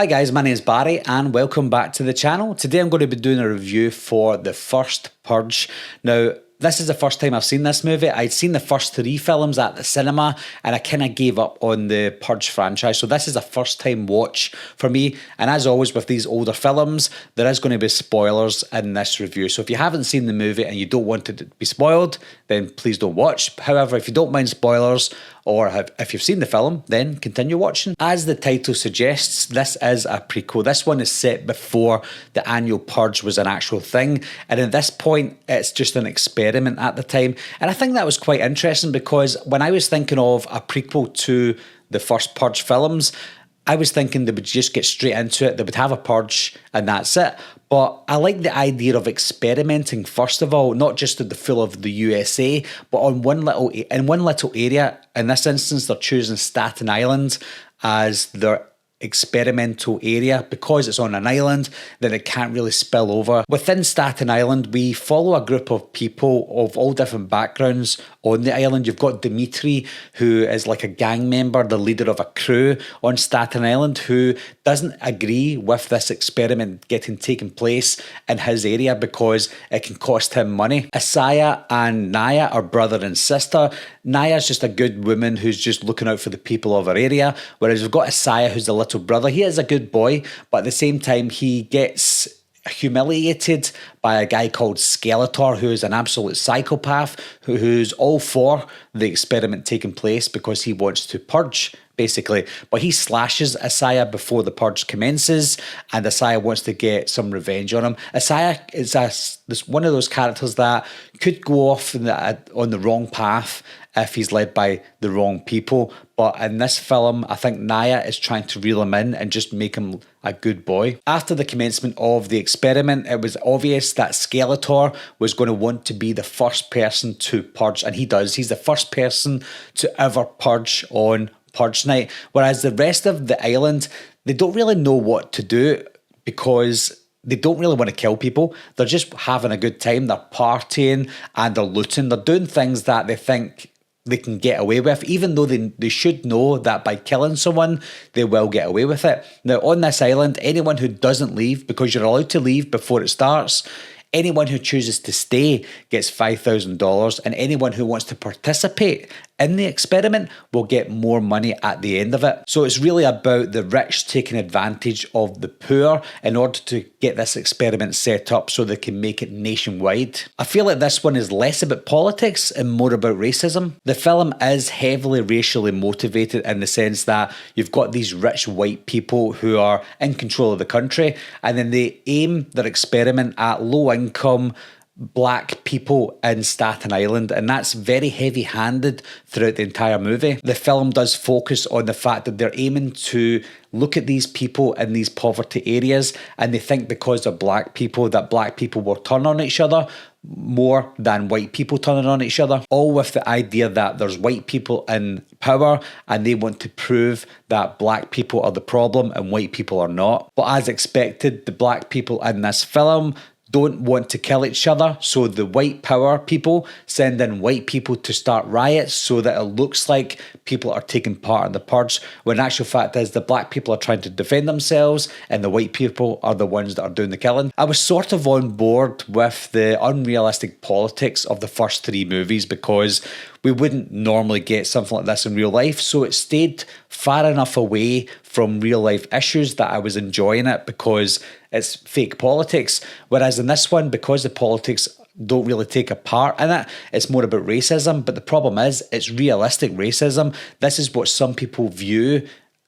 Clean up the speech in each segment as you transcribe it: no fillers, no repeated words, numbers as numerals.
Hi guys, my name is Barry and welcome back to the channel. Today I'm going to be doing a review for The First Purge. Now, this is the first time I've seen this movie. I'd seen the first 3 films at the cinema and I kind of gave up on the Purge franchise. So this is a first time watch for me. And as always with these older films, there is going to be spoilers in this review. So if you haven't seen the movie and you don't want it to be spoiled, then please don't watch. However, if you don't mind spoilers, or if you've seen the film, then continue watching. As the title suggests, this is a prequel. This one is set before the annual Purge was an actual thing. And at this point, it's just an experiment at the time. And I think that was quite interesting because when I was thinking of a prequel to the first Purge films, I was thinking they would just get straight into it. They would have a purge and that's it. But I like the idea of experimenting, first of all, not just in the full of the USA, but in one little area. In this instance, they're choosing Staten Island as their experimental area because it's on an island, then it can't really spill over. Within Staten Island, we follow a group of people of all different backgrounds on the island. You've got Dimitri, who is like a gang member, the leader of a crew on Staten Island, who doesn't agree with this experiment taking place in his area because it can cost him money. Asaya and Naya are brother and sister. Naya's just a good woman who's just looking out for the people of her area, whereas we've got Asaya, who's the little brother. He is a good boy, but at the same time, he gets humiliated by a guy called Skeletor, who is an absolute psychopath, who's all for the experiment taking place because he wants to purge, basically. But he slashes Asaya before the purge commences, and Asaya wants to get some revenge on him. Asaya is one of those characters that could go off on the wrong path if he's led by the wrong people. But in this film, I think Naya is trying to reel him in and just make him a good boy. After the commencement of the experiment, it was obvious that Skeletor was going to want to be the first person to purge, and he does. He's the first person to ever purge on Purge Night, whereas the rest of the island, they don't really know what to do because they don't really want to kill people. They're just having a good time. They're partying and they're looting. They're doing things that they think they can get away with, even though they should know that by killing someone, they will get away with it. Now, on this island, anyone who doesn't leave, because you're allowed to leave before it starts, anyone who chooses to stay gets $5,000, and anyone who wants to participate in the experiment will get more money at the end of it. So it's really about the rich taking advantage of the poor in order to get this experiment set up so they can make it nationwide. I feel like this one is less about politics and more about racism. The film is heavily racially motivated in the sense that you've got these rich white people who are in control of the country, and then they aim their experiment at low-income black people in Staten Island, and that's very heavy-handed throughout the entire movie. The film does focus on the fact that they're aiming to look at these people in these poverty areas, and they think because they're black people that black people will turn on each other more than white people turning on each other, all with the idea that there's white people in power and they want to prove that black people are the problem and white people are not. But as expected, the black people in this film don't want to kill each other, so the white power people send in white people to start riots so that it looks like people are taking part in the purge, when actual fact is the black people are trying to defend themselves and the white people are the ones that are doing the killing. I was sort of on board with the unrealistic politics of the first 3 movies because we wouldn't normally get something like this in real life, so it stayed far enough away from real life issues that I was enjoying it because it's fake politics. Whereas in this one, because the politics don't really take a part in it, it's more about racism. But the problem is, it's realistic racism. This is what some people view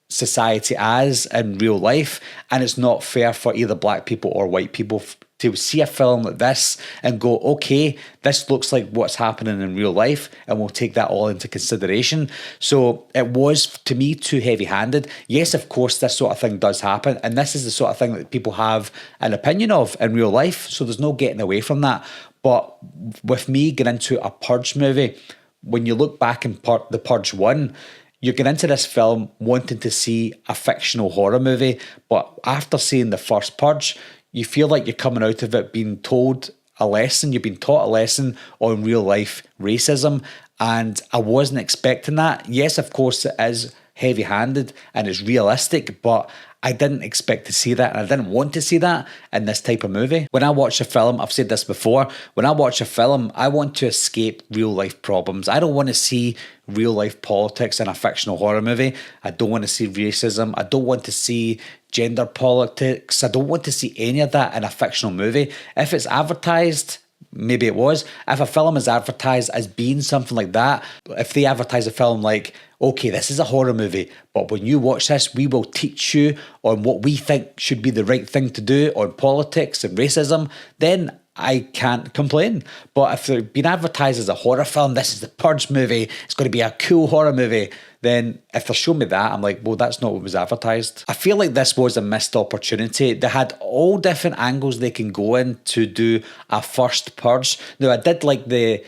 society as in real life, and it's not fair for either black people or white people to see a film like this and go, okay, this looks like what's happening in real life, and we'll take that all into consideration. So it was, to me, too heavy-handed. Yes, of course, this sort of thing does happen, and this is the sort of thing that people have an opinion of in real life, so there's no getting away from that. But with me getting into a Purge movie, when you look back in The Purge 1, you're going into this film wanting to see a fictional horror movie, but after seeing The First Purge, you feel like you're coming out of it being told a lesson, you've been taught a lesson on real life racism, and I wasn't expecting that. Yes, of course, it is heavy-handed and it's realistic, but I didn't expect to see that, and I didn't want to see that in this type of movie. When I watch a film, I've said this before, when I watch a film, I want to escape real life problems. I don't want to see real life politics in a fictional horror movie. I don't want to see racism. I don't want to see gender politics. I don't want to see any of that in a fictional movie. If it's advertised, maybe it was. If a film is advertised as being something like that, if they advertise a film like, okay, this is a horror movie, but when you watch this, we will teach you on what we think should be the right thing to do on politics and racism, then I can't complain. But if they're being advertised as a horror film, this is the Purge movie, it's going to be a cool horror movie, then if they're showing me that, I'm like, well, that's not what was advertised. I feel like this was a missed opportunity. They had all different angles they can go in to do a First Purge. Now, I did like the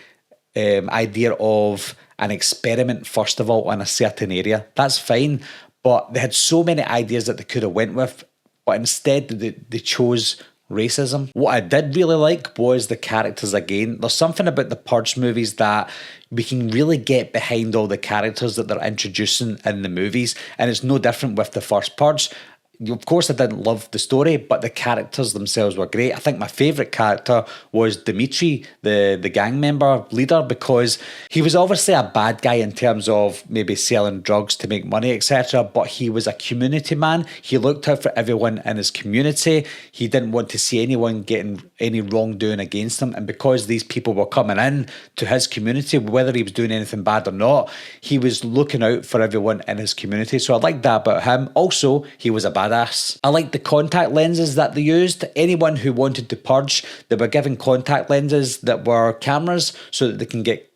idea of an experiment, first of all, in a certain area. That's fine, but they had so many ideas that they could have went with, but instead they chose racism. What I did really like was the characters again. There's something about the Purge movies that we can really get behind all the characters that they're introducing in the movies, and it's no different with the First Purge. Of course, I didn't love the story, but the characters themselves were great. I think my favourite character was Dimitri, the gang member leader, because he was obviously a bad guy in terms of maybe selling drugs to make money, etc. But he was a community man. He looked out for everyone in his community. He didn't want to see anyone getting any wrongdoing against him. And because these people were coming in to his community, whether he was doing anything bad or not, he was looking out for everyone in his community. So I liked that about him. Also, he was a badass. I liked the contact lenses that they used. Anyone who wanted to purge, they were given contact lenses that were cameras so that they can get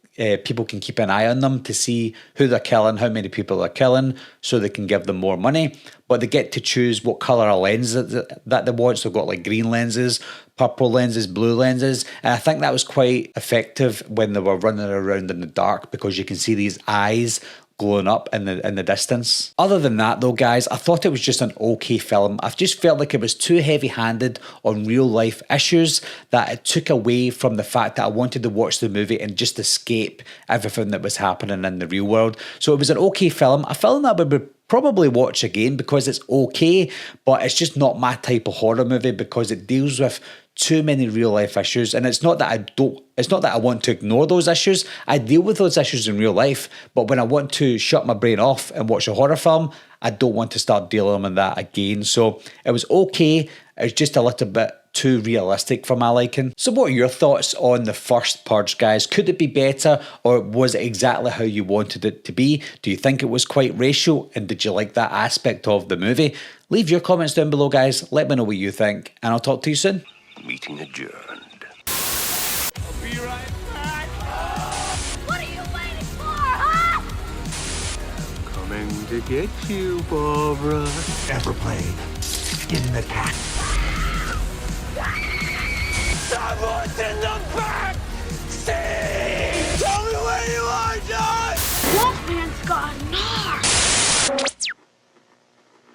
people can keep an eye on them to see who they're killing, how many people they're killing, so they can give them more money. But they get to choose what colour of lens that they want. So they've got like green lenses, purple lenses, blue lenses. And I think that was quite effective when they were running around in the dark, because you can see these eyes glowing up in the distance. Other than that though, guys, I thought it was just an okay film. I just felt like it was too heavy-handed on real life issues, that it took away from the fact that I wanted to watch the movie and just escape everything that was happening in the real world. So it was an okay film, a film that I would probably watch again because it's okay, but it's just not my type of horror movie because it deals with too many real life issues. And it's not that I want to ignore those issues. I deal with those issues in real life, but when I want to shut my brain off and watch a horror film, I don't want to start dealing with that again. So it was okay. It's just a little bit too realistic for my liking. So what are your thoughts on the First Purge, guys? Could it be better, or was it exactly how you wanted it to be? Do you think it was quite racial, and did you like that aspect of the movie? Leave your comments down below, guys. Let me know what you think, and I'll talk to you soon. Meeting adjourned. I'll be right back. What are you waiting for, huh? Coming to get you, Barbara. Ever played Skin the Cat? I want to know!